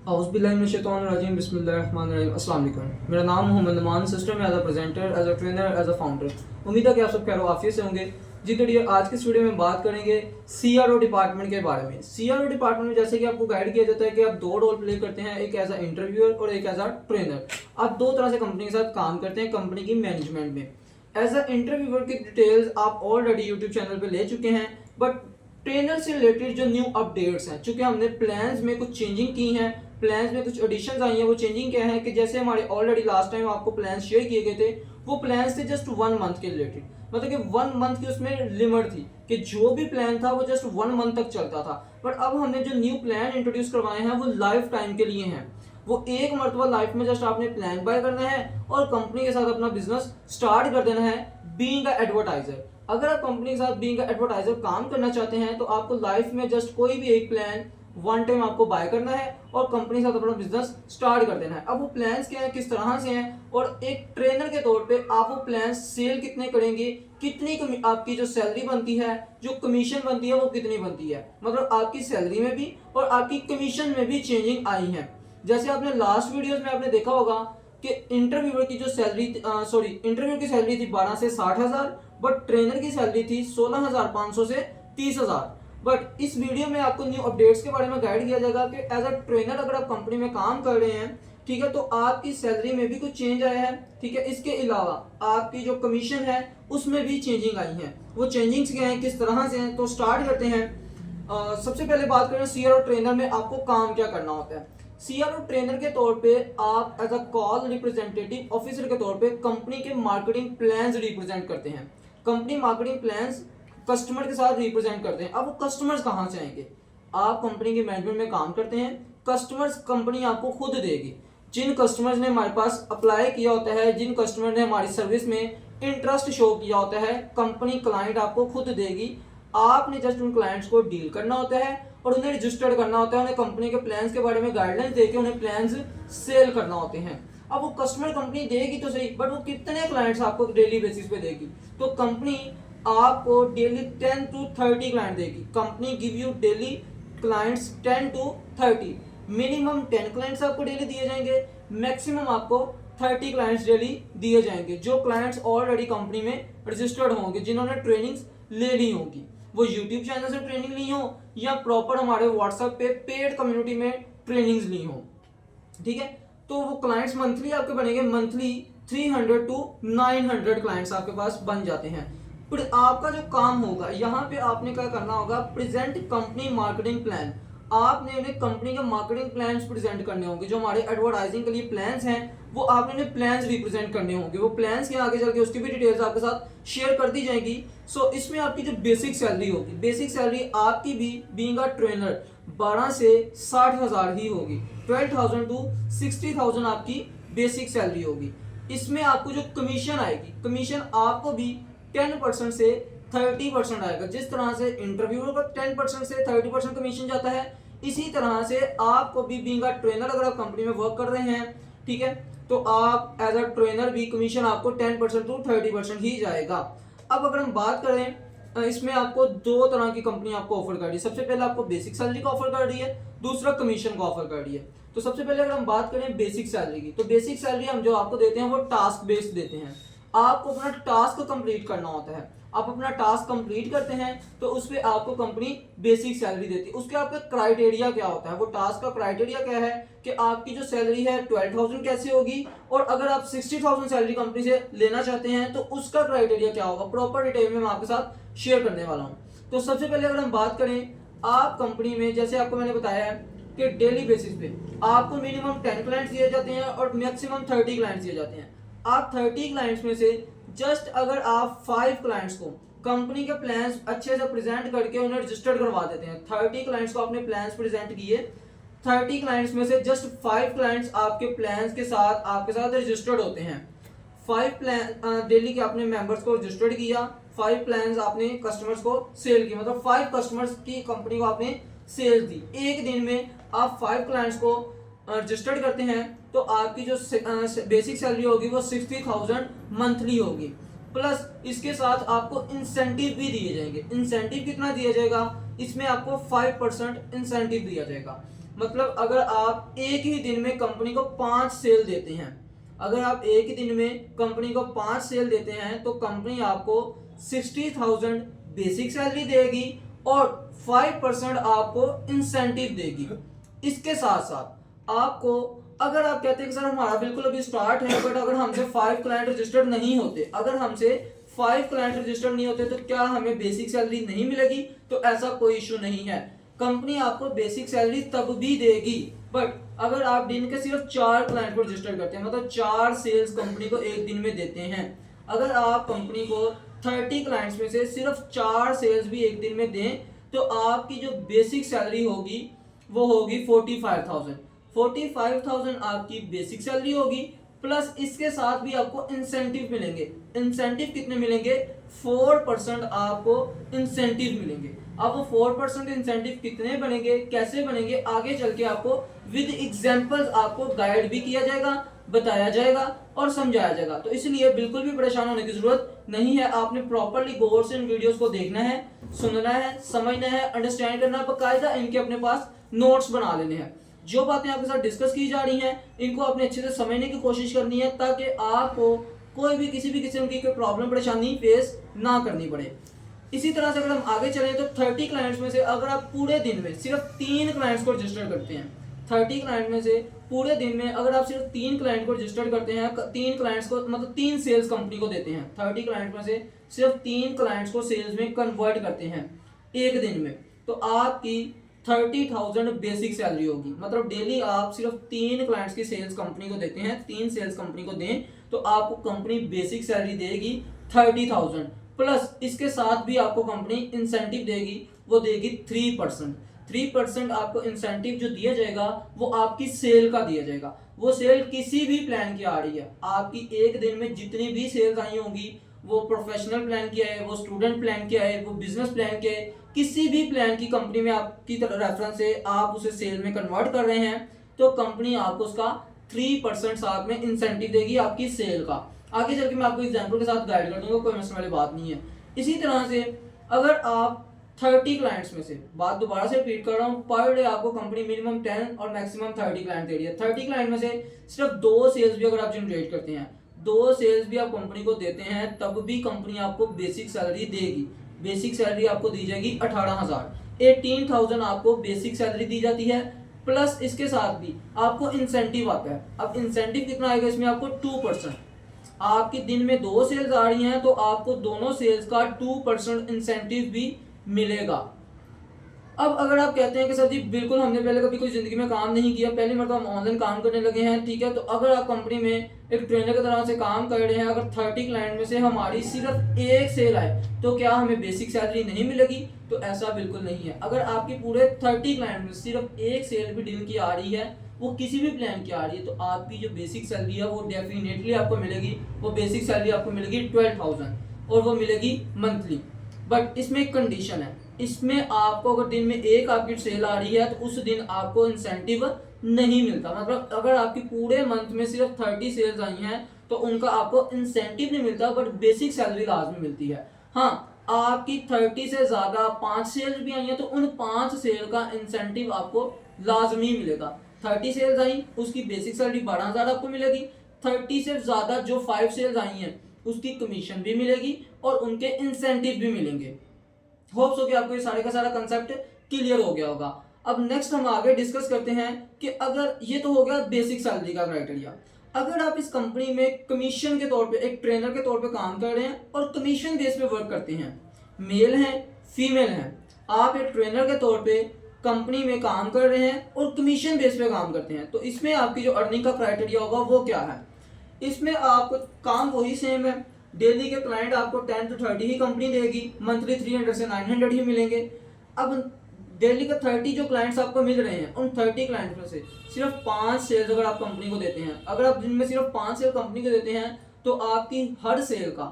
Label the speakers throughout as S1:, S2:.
S1: औज़ुबिल्लाहिमिनश्शैतानिर्रजीम बिस्मिल्लाहिर्रहमानिर्रहीम। अस्सलाम वालेकुम। मेरा नाम Mohammad Numan, system as a presenter, as a trainer, as a founder. उम्मीद है कि आप सब खैर आफियत से होंगे। जी करिए, आज की इस वीडियो में बात करेंगे सीआरओ डिपार्टमेंट के बारे में। सीआरओ डिपार्टमेंट में जैसे कि आपको गाइड किया जाता है कि आप दो रोल प्ले करते हैं, एक एज अ इंटरव्यूअर और एक एज अ ट्रेनर। आप दो तरह से कंपनी के साथ काम करते हैं कंपनी की मैनेजमेंट में। एज अ इंटरव्यूअर की डिटेल्स आप ऑलरेडी यूट्यूब चैनल पे ले चुके हैं, बट ट्रेनर से रिलेटेड जो न्यू अपडेट्स हैं, चूंकि हमने प्लान्स में कुछ चेंजिंग की हैं, प्लान्स में कुछ एडिशंस आई हैं। वो चेंजिंग क्या है कि जैसे हमारे ऑलरेडी लास्ट टाइम आपको प्लान्स शेयर किए गए थे, वो प्लान्स थे जस्ट 1 मंथ के रिलेटेड, मतलब कि 1 मंथ की उसमें लिमिट थी कि जो भी प्लान था वो जस्ट 1 मंथ तक चलता था। बट अब हमने जो न्यू प्लान इंट्रोड्यूस करवाए हैं वो लाइफ टाइम के लिए हैं। वो एक मरतबा लाइफ में जस्ट आपने प्लान बाय करना है और कंपनी के साथ अपना बिजनेस स्टार्ट कर देना है बीइंग अ एडवर्टाइजर। अगर आप कंपनी के साथ बीइंग एडवर्टाइजर काम करना चाहते हैं तो आपको लाइफ में जस्ट कोई भी एक प्लान वन टाइम आपको बाय करना है और कंपनी के साथ अपना बिजनेस स्टार्ट कर देना है। अब वो प्लान्स क्या है, किस तरह से हैं, और एक ट्रेनर के तौर पे आप वो प्लान सेल कितने करेंगे, कितनी आपकी जो सैलरी बनती है, जो कमीशन बनती है वो कितनी बनती है, मतलब आपकी सैलरी में भी और आपकी कमीशन में भी चेंजिंग आई है। जैसे आपने लास्ट वीडियोस में आपने देखा होगा कि इंटरव्यूअर की जो सैलरी इंटरव्यू की सैलरी थी 12 से 60 हज़ार, बट ट्रेनर की सैलरी थी 16,500 से 30,000। बट इस वीडियो में आपको न्यू अपडेट्स के बारे में गाइड किया जाएगा कि एज अ ट्रेनर अगर आप कंपनी में काम कर रहे हैं, ठीक है, तो आपकी सैलरी में भी कुछ चेंज आया है। ठीक है, इसके अलावा आपकी जो कमीशन है उसमें भी चेंजिंग आई है। वो चेंजिंग्स क्या हैं, किस तरह से हैं, तो स्टार्ट करते हैं। सबसे पहले बात करें सीआरओ ट्रेनर में आपको काम क्या करना होता है। सीआरओ ट्रेनर के तौर पे आप as a call representative officer के तौर पे कंपनी के मार्केटिंग प्लान्स रिप्रेजेंट करते हैं। कंपनी मार्केटिंग प्लान्स कस्टमर के साथ रिप्रेजेंट करते हैं। अब वो कस्टमर्स कहाँ से आएंगे, आप कंपनी के मैनेजमेंट में काम करते हैं, कस्टमर्स कंपनी आपको खुद देगी। जिन कस्टमर्स ने हमारे पास अप्लाई किया होता है, जिन कस्टमर ने हमारी सर्विस में इंटरेस्ट शो किया होता है, कंपनी क्लाइंट आपको खुद देगी। आपने जस्ट उन क्लाइंट्स को डील करना होता है और उन्हें रजिस्टर्ड करना होता है, उन्हें कंपनी के प्लान्स के बारे में गाइडलाइंस देके उन्हें प्लान्स सेल करना होते हैं। अब वो कस्टमर कंपनी देगी तो सही, बट वो कितने क्लाइंट्स आपको डेली बेसिस पे देगी, तो कंपनी आपको डेली 10 to 30 क्लाइंट देगी। Company give you daily clients 10 to 30। Minimum 10 clients आपको डेली दिए जाएंगे, मैक्सिमम आपको 30 क्लाइंट्स डेली दिए जाएंगे, जो क्लाइंट्स ऑलरेडी कंपनी में रजिस्टर्ड होंगे, जिन्होंने ट्रेनिंग्स ले ली होगी, वो यूट्यूब चैनल से ट्रेनिंग ली हो या प्रॉपर हमारे व्हाट्सएप पे पेड कम्युनिटी में ट्रेनिंग्स ली हो। ठीक है, तो वो क्लाइंट्स मंथली आपके बनेंगे, मंथली 300 to 900 क्लाइंट्स आपके पास बन जाते हैं। फिर आपका जो काम होगा यहाँ पे आपने क्या करना होगा, प्रेजेंट कंपनी मार्केटिंग प्लान। आपने उन्हें कंपनी के मार्केटिंग प्लान्स प्रेजेंट करने होंगे, जो हमारे एडवर्टाइजिंग के लिए प्लान्स हैं वो आपने उन्हें प्लान्स रिप्रेजेंट करने होंगे। वो प्लान्स के आगे चल के उसकी भी डिटेल्स आपके साथ शेयर कर दी जाएगी। सो इसमें आपकी जो बेसिक सैलरी होगी, बेसिक सैलरी आपकी भी बीइंग अ ट्रेनर 12 से 60 हज़ार ही होगी। 12,000 to 60,000 आपकी बेसिक सैलरी होगी। इसमें आपको जो कमीशन आएगी, कमीशन आपको भी 10% से 30% आएगा। जिस तरह से इंटरव्यूअर का 10% से 30% कमीशन जाता है, इसी तरह से आपको भी बीइंग अ ट्रेनर अगर आप कंपनी में वर्क कर रहे हैं, ठीक है, तो आप एज अ ट्रेनर भी कमीशन आपको 10% to 30% ही जाएगा। अब अगर हम बात करें, इसमें आपको दो तरह की कंपनी आपको ऑफर कर रही है। सबसे पहले आपको बेसिक सैलरी का ऑफर कर रही है, दूसरा कमीशन का ऑफर कर रही है। तो सबसे पहले अगर हम बात करें बेसिक सैलरी की, तो बेसिक सैलरी हम जो आपको देते हैं वो टास्क बेस्ड देते हैं। आपको अपना टास्क कंप्लीट करना होता है, आप अपना टास्क कंप्लीट करते हैं तो उस पर आपको कंपनी बेसिक सैलरी देती है। उसके आपका क्राइटेरिया क्या होता है, वो टास्क का क्राइटेरिया क्या है कि आपकी जो सैलरी है 12,000 कैसे होगी, और अगर आप 60,000 सैलरी कंपनी से लेना चाहते हैं तो उसका क्राइटेरिया क्या होगा, प्रॉपर डिटेल में मैं आपके साथ शेयर करने वाला हूँ। तो सबसे पहले अगर हम बात करें, आप कंपनी में जैसे आपको मैंने बताया है कि डेली बेसिस पे आपको मिनिमम 10 क्लाइंट्स दिए जाते हैं और मैक्सिमम 30 क्लाइंट्स दिए जाते हैं। आप 30 क्लाइंट्स में से जस्ट अगर आप 5 क्लाइंट्स को कंपनी के प्लान्स अच्छे से प्रेजेंट करके उन्हें रजिस्टर्ड करवा देते हैं, 30 क्लाइंट्स को आपने प्लान्स प्रेजेंट किए, 30 क्लाइंट्स में से जस्ट 5 क्लाइंट्स आपके प्लान्स के साथ आपके साथ रजिस्टर्ड होते हैं। 5 प्लान डेली के आपने मेंबर्स को रजिस्टर्ड किया, 5 प्लान्स आपने कस्टमर्स को सेल की, मतलब 5 कस्टमर्स की कंपनी को आपने सेल दी। एक दिन में आप 5 क्लाइंट्स को रजिस्टर्ड करते हैं तो आपकी जो बेसिक सैलरी होगी वो 60,000 मंथली होगी। प्लस इसके साथ आपको इंसेंटिव भी दिए जाएंगे। इंसेंटिव कितना दिया जाएगा, इसमें आपको 5% इंसेंटिव दिया जाएगा। मतलब अगर आप एक ही दिन में कंपनी को 5 सेल देते हैं, अगर आप एक ही दिन में कंपनी को 5 सेल देते हैं तो कंपनी आपको 60,000 बेसिक सैलरी देगी और 5% आपको इंसेंटिव देगी। इसके साथ साथ आपको, अगर आप कहते हैं कि सर हमारा बिल्कुल अभी स्टार्ट है बट अगर हमसे 5 क्लाइंट रजिस्टर्ड नहीं होते, अगर हमसे 5 क्लाइंट रजिस्टर्ड नहीं होते तो क्या हमें बेसिक सैलरी नहीं मिलेगी? तो ऐसा कोई इशू नहीं है, कंपनी आपको बेसिक सैलरी तब भी देगी। बट अगर आप दिन के सिर्फ 4 क्लाइंट को रजिस्टर करते हैं, मतलब 4 सेल्स कंपनी को एक दिन में देते हैं, अगर आप कंपनी को 30 क्लाइंट्स में से सिर्फ 4 सेल्स भी एक दिन में दें तो आपकी जो बेसिक सैलरी होगी वो होगी 45,000। 45,000 आपकी बेसिक सैलरी होगी, प्लस इसके साथ भी आपको इंसेंटिव मिलेंगे। इंसेंटिव कितने मिलेंगे? 4% आपको इंसेंटिव मिलेंगे। अब वो 4% इंसेंटिव कितने बनेंगे, कैसे बनेंगे, आगे चल के आपको विद एग्जांपल्स आपको गाइड भी किया जाएगा, बताया जाएगा और समझाया जाएगा। तो इसलिए बिल्कुल भी परेशान होने की जरूरत नहीं है, आपने प्रॉपर्ली गौर से इन वीडियोस को देखना है, सुनना है, समझना है, अंडरस्टैंड करना है, बाकायदा इनके अपने पास नोट्स बना लेने हैं। जो बातें आपके साथ डिस्कस की जा रही हैं इनको अपने अच्छे से समझने की कोशिश करनी है ताकि आपको कोई भी किसी भी किस्म की कोई प्रॉब्लम परेशानी फेस ना करनी पड़े। इसी तरह से अगर हम आगे चलें तो 30 क्लाइंट्स में से अगर आप पूरे दिन में सिर्फ 3 क्लाइंट्स को रजिस्टर करते हैं, 30 क्लाइंट में से पूरे दिन में अगर आप सिर्फ 3 क्लाइंट को रजिस्टर करते हैं, 3 क्लाइंट्स को मतलब 3 सेल्स कंपनी को देते हैं, 30 क्लाइंट में से सिर्फ 3 क्लाइंट्स को सेल्स में कन्वर्ट करते हैं एक दिन में, तो आपकी 30,000 बेसिक सैलरी होगी। मतलब डेली आप सिर्फ 3 क्लाइंट्स की सेल्स कंपनी को देते हैं, 3 सेल्स कंपनी को दें तो आपको कंपनी बेसिक सैलरी देगी 30,000, प्लस इसके साथ भी आपको कंपनी इंसेंटिव देगी, वो देगी 3%। 3% आपको इंसेंटिव जो दिया जाएगा वो आपकी सेल का दिया जाएगा। वो सेल किसी भी प्लान की आ रही है, आपकी एक दिन में जितनी भी सेल्स आई होंगी, वो प्रोफेशनल प्लान किया है, वो स्टूडेंट प्लान किया है, वो बिजनेस प्लान किया है, किसी भी प्लान की कंपनी में आपकी रेफरेंस से आप उसे सेल में कन्वर्ट कर रहे हैं तो कंपनी आपको उसका 3% साथ में इंसेंटिव देगी आपकी सेल का। आगे चल के मैं आपको एग्जांपल के साथ गाइड कर दूंगा, कोई मसले वाली बात नहीं है। इसी तरह से अगर आप 30 क्लाइंट्स में से, बात दोबारा से रिपीट कर रहा हूँ, पर डे आपको कंपनी मिनिमम 10 और मैक्सिमम 30 क्लाइंट दे रही है। 30 क्लाइंट में से सिर्फ 2 सेल्स भी अगर आप जनरेट करते हैं, 2 सेल्स भी आप कंपनी को देते हैं, तब भी कंपनी आपको बेसिक सैलरी देगी। बेसिक सैलरी आपको दी जाएगी 18,000, 18,000 आपको बेसिक सैलरी दी जाती है, प्लस इसके साथ भी आपको इंसेंटिव आता है। अब इंसेंटिव कितना आएगा इसमें? आपको 2%। आपके दिन में 2 सेल्स आ रही हैं तो आपको दोनों सेल्स का 2% इंसेंटिव भी मिलेगा। अब अगर आप कहते हैं कि सर जी बिल्कुल हमने पहले कभी कोई जिंदगी में काम नहीं किया, पहली मरतबा हम ऑनलाइन काम करने लगे हैं, ठीक है, तो अगर आप कंपनी में एक ट्रेनर की तरह से काम कर रहे हैं, अगर 30 क्लाइंट में से हमारी सिर्फ एक सेल आए तो क्या हमें बेसिक सैलरी नहीं मिलेगी? तो ऐसा बिल्कुल नहीं है। अगर आपकी पूरे 30 क्लाइंट में सिर्फ एक सेल भी डील की आ रही है, वो किसी भी प्लान की आ रही है, तो आपकी जो बेसिक सैलरी है वो डेफिनेटली आपको मिलेगी। वो बेसिक सैलरी आपको मिलेगी 12,000 और वो मिलेगी मंथली। बट इसमें एक कंडीशन है, इसमें आपको अगर दिन में एक आपकी सेल आ रही है तो उस दिन आपको इंसेंटिव नहीं मिलता। मतलब अगर आपकी पूरे मंथ में सिर्फ 30 सेल्स आई हैं तो उनका आपको इंसेंटिव नहीं मिलता, बट बेसिक सैलरी लाजमी मिलती है। हाँ, आपकी 30 से ज्यादा 5 सेल्स भी आई हैं तो उन 5 सेल का इंसेंटिव आपको लाजमी मिलेगा। 30 सेल्स आई, उसकी बेसिक सैलरी 12,000 आपको मिलेगी। 30 से ज्यादा जो 5 सेल्स आई हैं उसकी कमीशन भी मिलेगी और उनके इंसेंटिव भी मिलेंगे। होप्स हो कि आपको ये सारे का सारा कंसेप्ट क्लियर हो गया होगा। अब नेक्स्ट हम आगे डिस्कस करते हैं कि अगर ये तो हो गया बेसिक सैलरी का क्राइटेरिया, अगर आप इस कंपनी में कमीशन के तौर पे एक ट्रेनर के तौर पे काम कर रहे हैं और कमीशन बेस पे वर्क करते हैं, मेल हैं फीमेल हैं, आप एक ट्रेनर के तौर पे कंपनी में काम कर रहे हैं और कमीशन बेस पे काम करते हैं, तो इसमें आपकी जो अर्निंग का क्राइटेरिया होगा वो क्या है? इसमें आपको काम वही सेम है, डेली के क्लाइंट आपको 10 to 30 ही कंपनी देगी, मंथली 300 से 900 ही मिलेंगे। अब डेली का 30 जो क्लाइंट्स आपको मिल रहे हैं, उन 30 क्लाइंट्स में से सिर्फ 5 सेल्स अगर आप कंपनी को देते हैं, अगर आप दिन में सिर्फ 5 सेल कंपनी को देते हैं तो आपकी हर सेल का,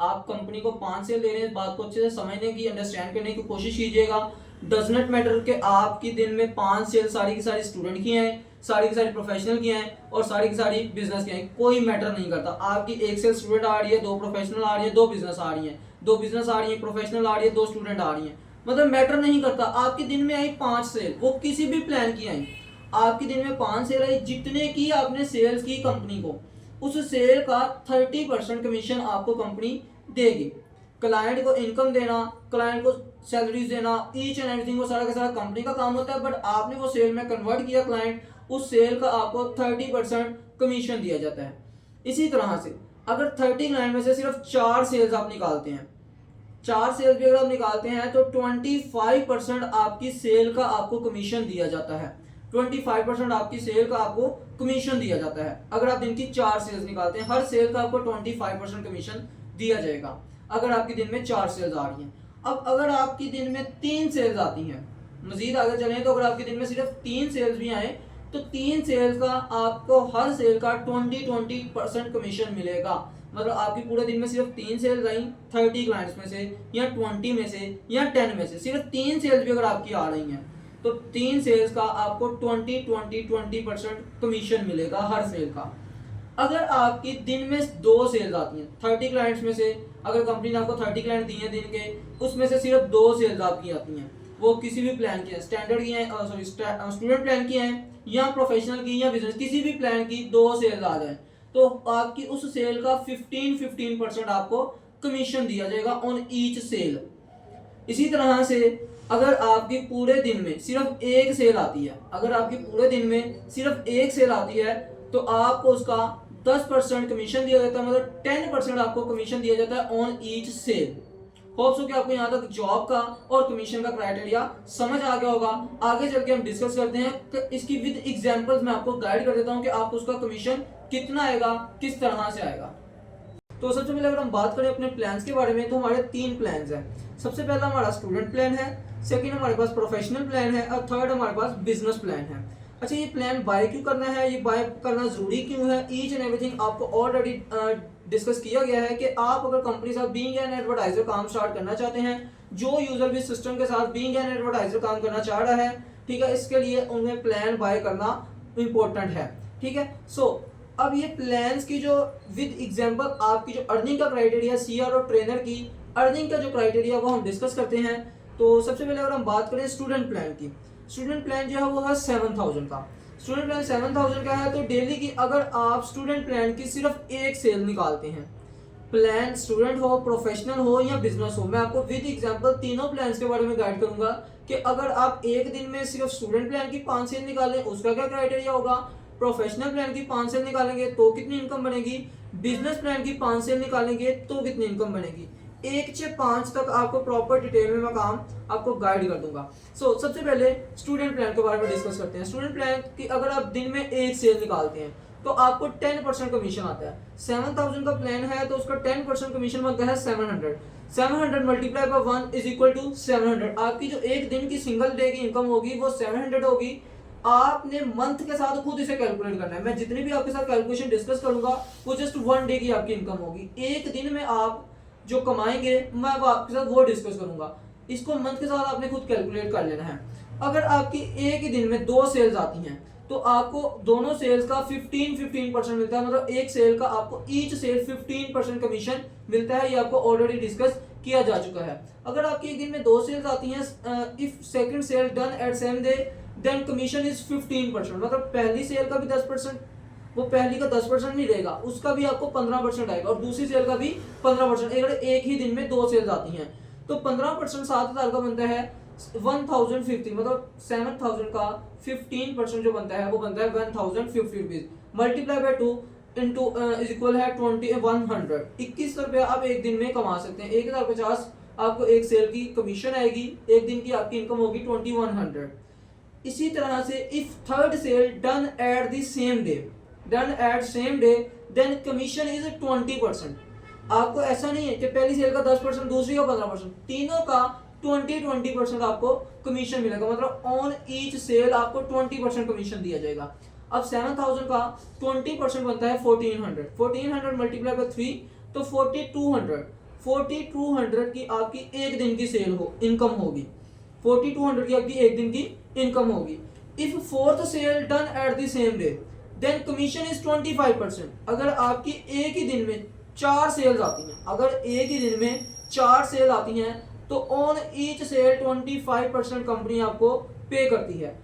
S1: आप कंपनी को 5 सेल दे रहे हैं, इस बात को अच्छे से समझने की, अंडरस्टैंड करने की कोशिश कीजिएगा। डज नॉट मैटर कि आपकी दिन में 5 सेल सारी की सारी स्टूडेंट की हैं, सारी की सारी प्रोफेशनल की हैं और सारी की सारी बिजनेस की हैं, कोई मैटर नहीं करता। आपकी एक सेल स्टूडेंट आ रही है, 2 प्रोफेशनल आ रही है, 2 बिजनेस आ रही हैं, 2 बिजनेस आ रही है, प्रोफेशनल आ रही है, 2 स्टूडेंट आ रही हैं, मतलब मैटर नहीं करता। आपके दिन में आई 5 सेल, वो किसी भी प्लान की आई, आपकी दिन में 5 सेल आई, जितने की आपने सेल्स की कंपनी को, उस सेल का 30% कमीशन आपको कंपनी देगी। क्लाइंट को इनकम देना, क्लाइंट को सैलरीज देना, ईच एंड एवरीथिंग वो सारा का सारा कंपनी का काम होता है, बट आपने वो सेल में कन्वर्ट किया क्लाइंट, उस सेल का आपको 30% कमीशन दिया जाता है। इसी तरह से अगर 30 क्लाइंट में से सिर्फ 4 सेल्स आप निकालते हैं, 4 सेल्स भी अगर आप निकालते हैं तो 25% आपकी सेल का आपको कमीशन दिया जाता है। 25% आपकी सेल का आपको कमीशन दिया जाता है। अगर आप दिन की 4 सेल्स निकालते हैं, हर सेल का आपको 25% कमीशन दिया जाएगा अगर आपकी दिन में 4 सेल्स आ रही हैं। अब अगर आपकी दिन में 3 सेल्स आती हैं, मजीद आगे चलें तो अगर आपके दिन में सिर्फ 3 सेल्स भी आए तो 3 सेल्स का आपको हर सेल का 20% कमीशन मिलेगा। मतलब आपकी पूरे दिन में सिर्फ 3 सेल्स आई 30 क्लाइंट्स में से या 20 में से या 10 में से, सिर्फ 3 सेल्स भी अगर आपकी आ रही हैं तो 3 सेल्स का आपको 20% कमीशन मिलेगा हर सेल का। अगर आपकी दिन में 2 सेल्स आती हैं 30 क्लाइंट्स में से, अगर कंपनी ने आपको 30 क्लाइंट दिए दिन के, उसमें से सिर्फ 2 सेल्स आपकी आती हैं, वो किसी भी प्लान की है, स्टैंडर्ड की है, सॉरी स्टूडेंट प्लान की है या प्रोफेशनल की या बिजनेस, किसी भी प्लान की 2 सेल्स आ जाए तो आपकी उस सेल का 15% आपको कमीशन दिया जाएगा ऑन ईच सेल। इसी तरह से अगर आपकी पूरे दिन में सिर्फ एक सेल आती है, अगर आपकी पूरे दिन में सिर्फ एक सेल आती है तो आपको उसका 10% कमीशन दिया जाता है, मतलब 10% आपको कमीशन दिया जाता है ऑन ईच सेल। होप्स हो कि आपको यहाँ तक जॉब का और कमीशन का क्राइटेरिया समझ आ गया होगा। आगे चल के हम डिस्कस करते हैं कि इसकी विद एग्जांपल्स मैं आपको गाइड कर देता हूँ कि आप उसका कमीशन कितना आएगा, किस तरह से आएगा। तो सबसे पहले अगर हम बात करें अपने प्लान्स के बारे में तो हमारे 3 प्लान्स हैं। सबसे पहला हमारा स्टूडेंट प्लान है, सेकंड हमारे पास प्रोफेशनल प्लान है और थर्ड हमारे पास बिजनेस प्लान है। अच्छा, ये प्लान बाय क्यों करना है, ये बाय करना जरूरी क्यों है, ईच एंड एवरीथिंग आपको ऑलरेडी डिस्कस किया गया है कि आप अगर कंपनी के साथ बीइंग एन एडवर्टाइजर काम स्टार्ट करना चाहते हैं, जो यूजर भी सिस्टम के साथ बीइंग एन एडवर्टाइजर काम करना चाह रहा है, ठीक है, इसके लिए उन्हें प्लान बाय करना इंपॉर्टेंट है। ठीक है, सो अब ये प्लान्स की जो विद एग्जांपल आपकी जो अर्निंग का क्राइटेरिया सीआरओ ट्रेनर की अर्निंग का जो क्राइटेरिया वो हम डिस्कस करते हैं। तो सबसे पहले अगर हम बात करें स्टूडेंट प्लान की, स्टूडेंट प्लान जो है वो है 7000 का। स्टूडेंट प्लान 7000 का है तो डेली की अगर आप स्टूडेंट प्लान की सिर्फ एक सेल निकालते हैं, प्लान स्टूडेंट हो, प्रोफेशनल हो या बिजनेस हो, मैं आपको विद एग्जांपल तीनों प्लान्स के बारे में गाइड करूंगा कि अगर आप एक दिन में सिर्फ स्टूडेंट प्लान की 5 सेल निकालें उसका क्या क्राइटेरिया होगा, प्रोफेशनल प्लान की 5 सेल निकालेंगे तो कितनी इनकम बनेगी, बिजनेस प्लान की 5 सेल निकालेंगे तो कितनी इनकम बनेगी। 1 से 5 तक आपको प्रॉपर डिटेल में मैं काम आपको गाइड कर दूंगा। सो सबसे पहले स्टूडेंट प्लान के बारे में डिस्कस करते हैं। स्टूडेंट प्लान की अगर आप दिन में एक सेल निकालते हैं तो आपको 10% कमीशन आता है। 7000 का प्लान है तो उसका 10% कमीशन बनता है 700। 700 multiply by 1 is equal to 700। आपकी जो एक दिन की सिंगल डे की इनकम होगी वो 700 होगी। आपने मंथ के साथ खुद इसे कैलकुलेट करना है। मैं जितनी भी आपके साथ कैलकुलेशन डिस्कस करूंगा वो जस्ट 1 डे की आपकी इनकम होगी। एक दिन में आप जो कमाएंगे मैं वो आपके साथ वो डिस्कस करूंगा। इसको मंथ के साथ आपने खुद कैलकुलेट कर लेना है। अगर आपकी एक ही दिन में 2 सेल्स आती हैं तो आपको दोनों सेल्स का 15% मिलता है, मतलब एक सेल का आपको ईच सेल 15% कमीशन मिलता है। ये आपको ऑलरेडी डिस्कस किया जा चुका है। अगर आपकी एक दिन में 2 सेल्स आती हैं, if second sale done at same day then commission is 15%, मतलब पहली सेल का भी 10%, वो पहली का 10% नहीं रहेगा, उसका भी आपको 15% आएगा और दूसरी सेल का भी 15%। अगर एक ही दिन में 2 सेल्स आती हैं तो 15% 7000 का बनता है 1050, मतलब 7000 का 15% जो बनता है वो बनता है 1050 rupees multiply bye 2 into is equal है 2100। 2100 रुपया आप एक दिन में कमा सकते हैं। 1050 आपको एक सेल की कमीशन आएगी, एक दिन की आपकी इनकम होगी 2100। इसी तरह से if third sale done at the same day, done at same day then commission is 20%। आपको ऐसा नहीं है कि पहली सेल का 10%, दूसरी का 15%, तीनों का 20% आपको कमीशन मिलेगा, मतलब ऑन ईच सेल आपको 20% कमीशन दिया जाएगा। अब 7000 का 20% बनता है 1400। 1400 मल्टीप्लाई बाय 3 तो 4200। 4200 की आपकी एक दिन की सेल हो इनकम होगी। 4200 की आपकी एक दिन की इनकम होगी। If fourth sale done at the same day then commission is 25%। अगर आपकी एक ही दिन में 4 सेल्स आती हैं, अगर एक ही दिन में 4 सेल आती हैं तो ऑन ईच सेल 25% कंपनी आपको पे करती है।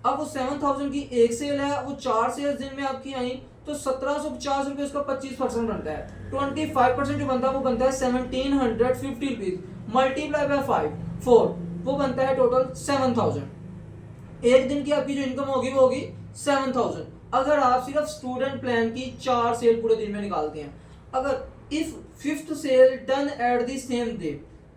S1: अब वो 7000 की एक सेल है, वो 4 सेल्स दिन में आपकी आई, तो 1750 रुपये उसका 25% बनता है। 25% जो बनता है वो बनता है 1750 रुपीज, मल्टीप्लाई बाय 4 वो बनता है टोटल 7000। एक दिन की आपकी जो इनकम होगी वो होगी 7000, अगर आप सिर्फ स्टूडेंट प्लान की 4 सेल पूरे दिन में निकालते हैं। अगर if fifth sale done at the same day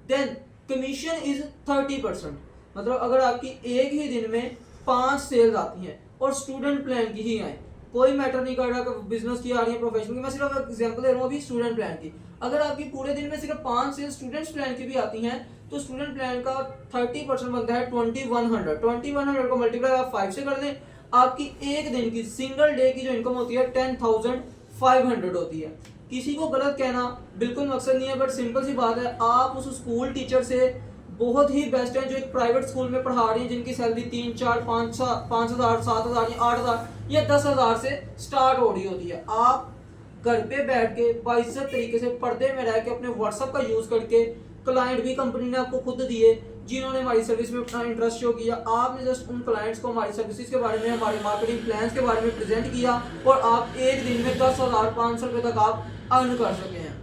S1: then commission is 30%। मतलब अगर आपकी एक ही दिन में 5 सेल्स आती हैं और स्टूडेंट प्लान की ही आए, कोई मैटर नहीं कर रहा कि बिजनेस की आ रही है, प्रोफेशनल की, मैं सिर्फ एग्जांपल दे रहा हूँ अभी स्टूडेंट प्लान की। अगर आपकी पूरे दिन में सिर्फ 5 सेल्स स्टूडेंट्स प्लान की भी आती हैं तो स्टूडेंट प्लान का 30% बनता है 2100। 2100 को मल्टीप्लाई आप 5 से कर लें, आपकी एक दिन की सिंगल डे की जो इनकम होती है 10,500 होती है। किसी को गलत कहना बिल्कुल मकसद नहीं है, बट सिंपल सी बात है, आप उस स्कूल टीचर से बहुत ही बेस्ट हैं जो एक प्राइवेट स्कूल में पढ़ा रही हैं, जिनकी सैलरी 3 4 5 5,000 7,000 या 8,000 या 10,000 से स्टार्ट हो रही होती है। आप घर पे बैठ के बाइज्जत तरीके से पर्दे में रह के अपने व्हाट्सएप का यूज करके, क्लाइंट भी कंपनी ने आपको खुद दिए जिन्होंने हमारी सर्विस में अपना इंटरेस्ट शो किया, आपने जस्ट उन क्लाइंट्स को हमारी सर्विसेज के बारे में, हमारे मार्केटिंग प्लान्स के बारे में प्रेजेंट किया और आप एक दिन में 10,500 रुपये तक आप अर्न कर सके हैं।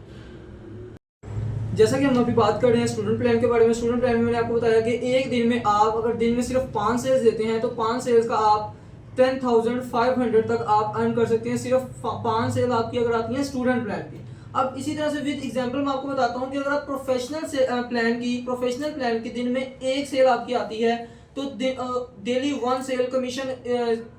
S1: जैसा कि हम अभी बात कर रहे हैं स्टूडेंट प्लान के बारे में, स्टूडेंट प्लान में मैंने आपको बताया कि एक दिन में आप अगर दिन में सिर्फ 5 सेल्स देते हैं तो 5 सेल्स का आप 10,500 तक आप अर्न कर सकते हैं, सिर्फ 5 सेल आपकी अगर आती हैं स्टूडेंट प्लान की। अब इसी तरह से विद एग्जांपल मैं आपको बताता हूँ कि अगर आप प्रोफेशनल प्लान की दिन में एक सेल आपकी आती है तो डेली 1 सेल कमीशन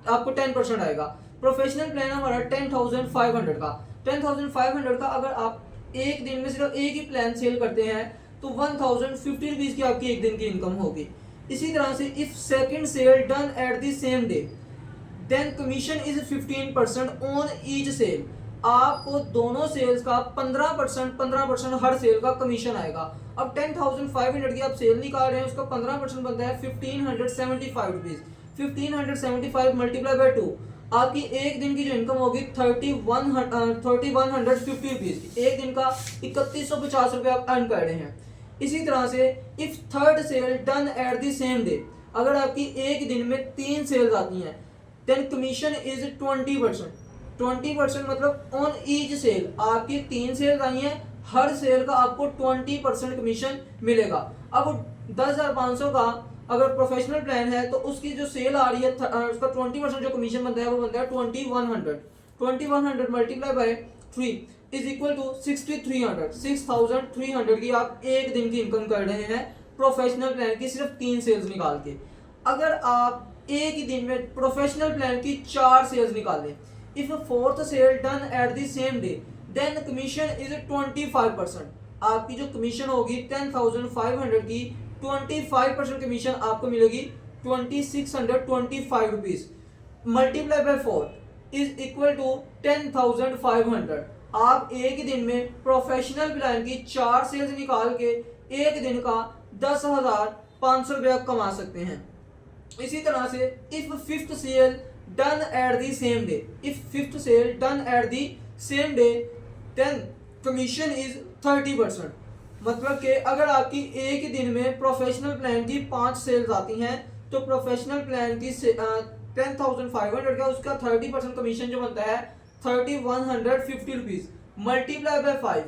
S1: आपको 10% आएगा। प्रोफेशनल प्लान हमारा 10,500 का, 10,500 का अगर आप एक दिन में सिर्फ एक ही प्लान सेल करते हैं तो 1,050 रुपीज की आपकी एक दिन की इनकम होगी। इसी तरह से if second sale done at the same day then commission is 15% on each sale. आपको दोनों सेल्स का 15% हर सेल का कमीशन आएगा। अब 10,500 की आप सेल निकाल रहे हैं, उसका 15% बनता है 1,575 रुपीज। 1,575 मल्टीप्लाई बाय 2, आपकी एक दिन की जो इनकम होगी 3,150 रुपीज की। एक दिन का 3,150 रुपये आप अर्न कर रहे हैं। इसी तरह से if third sale done at the same day, अगर आपकी एक दिन में 3 सेल्स आती हैं देन कमीशन इज 20%। 20% मतलब ऑन ईच सेल, आपकी 3 सेल्स आई हैं, हर सेल का आपको 20% कमीशन मिलेगा। अब 10,500 का अगर प्रोफेशनल प्लान है तो उसकी जो सेल आ रही है उसका 20% जो कमीशन बनता है वो बनता है 2,100। 2,100 multiply by 3 is equal to 6,300। 6,300 की आप एक दिन की इनकम कर रहे हैं प्रोफेशनल प्लान की सिर्फ 3 सेल्स निकाल के। अगर आप एक ही दिन में प्रोफेशनल प्लान की 4 सेल्स निकालें, if fourth sale done at the same day then commission is 25%। आपकी जो कमीशन होगी 10,500 की 25% कमीशन आपको मिलेगी 2,625 rupees, multiply by 4 is equal to 10,500। आप एक दिन में प्रोफेशनल प्लान की 4 सेल्स निकाल के एक दिन का 10,500 रुपया कमा सकते हैं। इसी तरह से if fifth sale done at the same day, if fifth sale done at the same day then commission is 30%। मतलब कि अगर आपकी एक ही दिन में प्रोफेशनल प्लान की 5 सेल्स आती हैं तो प्रोफेशनल प्लान की 10,500 का उसका 30% कमीशन जो बनता है 3,150 रुपीज, मल्टीप्लाई बाय 5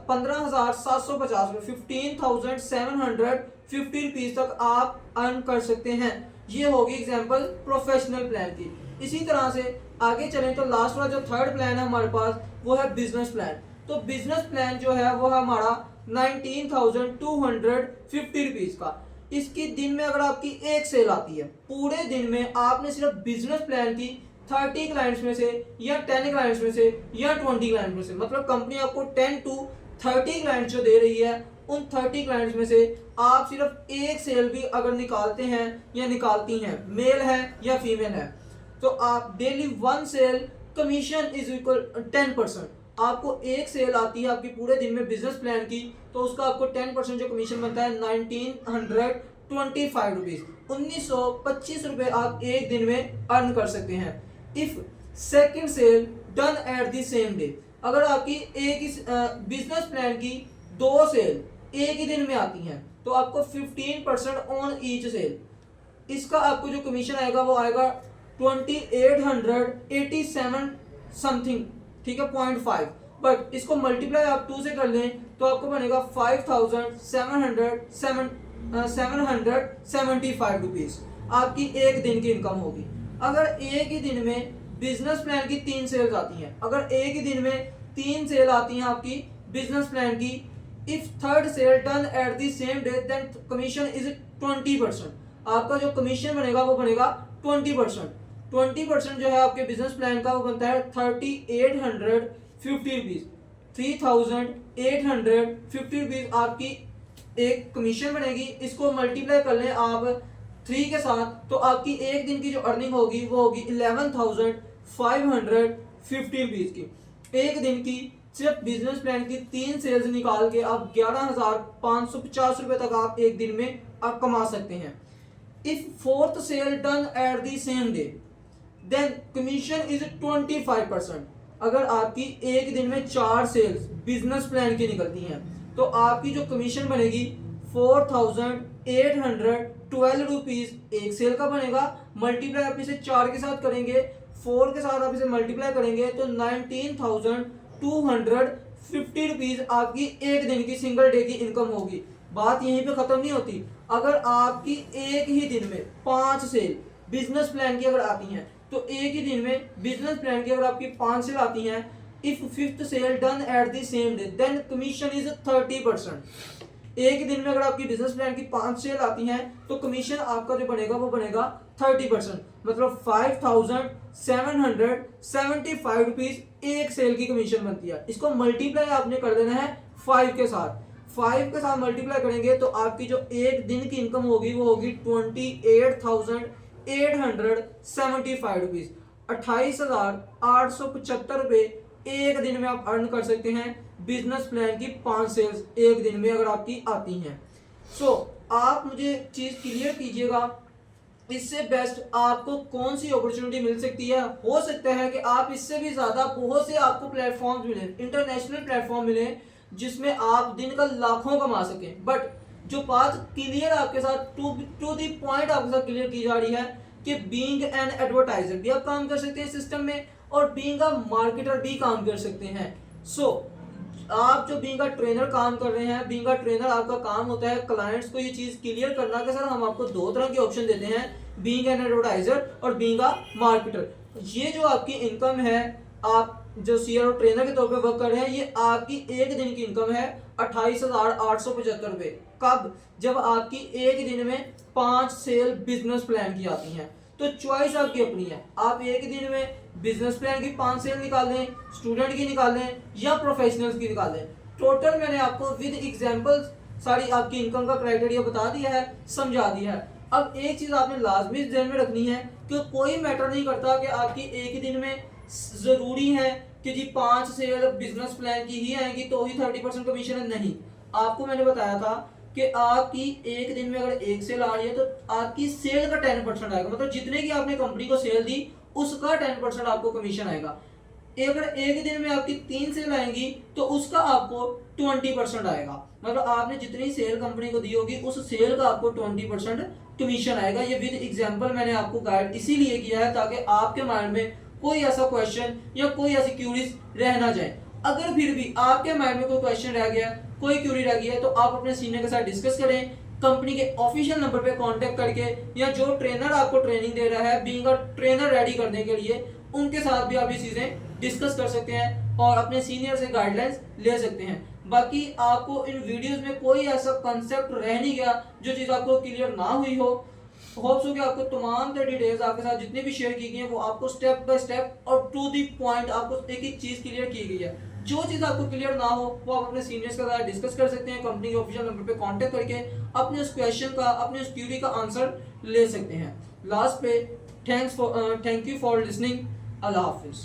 S1: 15,750 रुपये, 15,750 रुपीज तक आप अर्न कर सकते हैं। ये होगी एग्जांपल प्रोफेशनल प्लान की। इसी तरह से आगे चलें तो लास्ट वाला जो थर्ड प्लान है हमारे पास वो है बिजनेस प्लान। तो बिजनेस प्लान जो है वो है हमारा 19,250 रुपीज का। इसकी दिन में अगर आपकी एक सेल आती है, पूरे दिन में आपने सिर्फ बिजनेस प्लान की 30 क्लाइंट्स में से या 10 क्लाइंट्स में से या 20 क्लाइंट्स में से, मतलब कंपनी आपको 10 to 30 क्लाइंट्स जो दे रही है उन 30 क्लाइंट्स में से आप सिर्फ एक सेल भी अगर निकालते हैं या निकालती हैं, मेल है या फीमेल है, तो आप daily 1 sale commission is equal 10%। आपको एक सेल आती है आपकी पूरे दिन में बिजनेस प्लान की तो उसका आपको 10% जो कमीशन बनता है 1,925 रुपीज, 1,925 रुपये आप एक दिन में अर्न कर सकते हैं। If second sale done at the same day, अगर आपकी एक ही बिजनेस प्लान की 2 सेल एक ही दिन में आती हैं तो आपको 15% ऑन ईच सेल, इसका आपको जो कमीशन आएगा वो आएगा 2887 समथिंग, ठीक है, 0.5। बट इसको मल्टीप्लाई आप 2 से कर लें तो आपको बनेगा 5775 रुपीज आपकी एक दिन की इनकम होगी। अगर एक ही दिन में बिजनेस प्लान की 3 सेल्स आती हैं, अगर एक ही दिन में 3 सेल आती हैं आपकी बिजनेस प्लान की, if third sale done at the same day then commission is 20%। आपका जो कमीशन बनेगा वो बनेगा 20%। 20% जो है आपके बिजनेस प्लान का वो बनता है 3850 रुपीज। 3850 रुपीज आपकी एक कमीशन बनेगी। इसको मल्टीप्लाई कर लें आप 3 के साथ तो आपकी एक दिन की जो अर्निंग होगी वो होगी 11,550 रुपीज की। एक दिन की सिर्फ बिजनेस प्लान की 3 सेल्स निकाल के आप 11,550 रुपए तक आप एक दिन में आप कमा सकते हैं। If fourth sale done at the same day then commission is 25%। अगर आपकी एक दिन में 4 सेल्स बिजनेस प्लान की निकलती हैं तो आपकी जो कमीशन बनेगी 4,812 रुपीज एक सेल का बनेगा। मल्टीप्लाई आप इसे 4 के साथ करेंगे, 4 के साथ आप इसे मल्टीप्लाई करेंगे तो 19,250 रुपीज आपकी एक दिन की सिंगल डे की इनकम होगी। बात यहीं पे खत्म नहीं होती। अगर आपकी एक ही दिन में 5 सेल बिजनेस प्लान की अगर आती हैं तो एक ही दिन में बिजनेस प्लान की अगर आपकी 5 सेल आती हैं, if fifth sale done at the same day then commission is 30%। एक ही दिन में अगर आपकी बिजनेस प्लान की 5 सेल आती हैं तो कमीशन आपका जो बनेगा वो बनेगा 30%, मतलब 5,775 रुपीज एक सेल की कमीशन बनती है। इसको मल्टीप्लाई आपने कर देना है 5 के साथ। 5 के साथ मल्टीप्लाई करेंगे तो आपकी जो एक दिन की इनकम होगी वो होगी 28,875 रुपीज। 28,875 रुपए एक दिन में आप अर्न कर सकते हैं बिजनेस प्लान की 5 सेल्स एक दिन में अगर आपकी आती हैं। आप मुझे चीज क्लियर कीजिएगा, इससे बेस्ट आपको कौन सी अपॉर्चुनिटी मिल सकती है। हो सकता है कि आप इससे भी ज्यादा बहुत से आपको प्लेटफॉर्म्स मिले, इंटरनेशनल प्लेटफॉर्म मिले जिसमें आप दिन का लाखों कमा सकें। बट जो बात क्लियर आपके साथ टू दी पॉइंट आपके साथ क्लियर की जा रही है कि बीइंग एन एडवर्टाइजर भी आप काम कर सकते हैं सिस्टम में और बीइंग अ मार्केटर भी काम कर सकते हैं। आप जो बीइंग अ ट्रेनर काम कर रहे हैं, बीइंग अ ट्रेनर आपका काम होता है क्लाइंट्स को ये चीज क्लियर करना कि सर हम आपको 2 तरह के ऑप्शन देते हैं, बीइंग एन एडवर्टाइजर और बीइंग अ मार्केटर। ये जो आपकी इनकम है, आप जो सीआरओ ट्रेनर के तौर पे वर्क कर रहे हैं, ये आपकी एक दिन की इनकम है 28,875 रुपए। कब? जब आपकी एक दिन में 5 सेल बिजनेस प्लान की आती हैं। तो चॉइस आपकी अपनी है, आप एक दिन में बिजनेस प्लान की 5 सेल निकाल लें, स्टूडेंट की निकाल लें या प्रोफेशनल्स की निकाल लें। टोटल मैंने आपको विद एग्जांपल्स सारी आपकी इनकम का क्राइटेरिया बता दिया है, समझा दिया है। अब एक चीज आपने लाजमी ध्यान में रखनी है कि कोई मैटर नहीं करता कि आपकी एक ही दिन में जरूरी है कि जी 5 सेल बिजनेस प्लान की ही आएंगी तो ही 30% कमीशन है। नहीं, आपको मैंने बताया था कि आपकी एक दिन में अगर एक सेल आ रही है तो आपकी सेल का 10% आएगा, मतलब जितने की आपने कंपनी को सेल दी उसका 10% आपको कमीशन आएगा। अगर एक दिन में आपकी 3 सेल आएंगी तो उसका आपको 20% आएगा, मतलब आपने जितनी सेल कंपनी को दी होगी उस सेल का आपको 20% कमीशन आएगा। ये विद एग्जांपल मैंने आपको गाइड इसीलिए किया है ताकि आपके माइंड में कोई ऐसा क्वेश्चन या कोई ऐसी क्यूरीज रह ना जाए। अगर फिर भी आपके माइंड में कोई क्वेश्चन रह गया, कोई क्यूरी रह गई है तो आप अपने सीनियर के साथ डिस्कस करें, कंपनी के ऑफिशियल नंबर पे कांटेक्ट करके, या जो ट्रेनर आपको ट्रेनिंग दे रहा है बीइंग अ ट्रेनर रेडी करने के लिए, उनके साथ भी आप ये चीजें डिस्कस कर सकते हैं और अपने सीनियर से गाइडलाइंस ले सकते हैं। बाकी आपको इन वीडियोस में कोई ऐसा कंसेप्ट रह नहीं गया जो चीज आपको क्लियर ना हुई हो। होप्स हो कि आपको तमाम डिटेल्स आपके साथ जितनी भी शेयर की गई हैं वो आपको स्टेप बाय स्टेप और टू दी पॉइंट आपको एक एक चीज क्लियर की गई है। जो चीज आपको क्लियर ना हो वो आप अपने सीनियर्स के साथ डिस्कस कर सकते हैं, कंपनी के ऑफिशियल नंबर पे कांटेक्ट करके अपने उस क्वेश्चन का, अपने उस क्यूरी का आंसर ले सकते हैं। लास्ट पे thank you for listening. Allah Hafiz.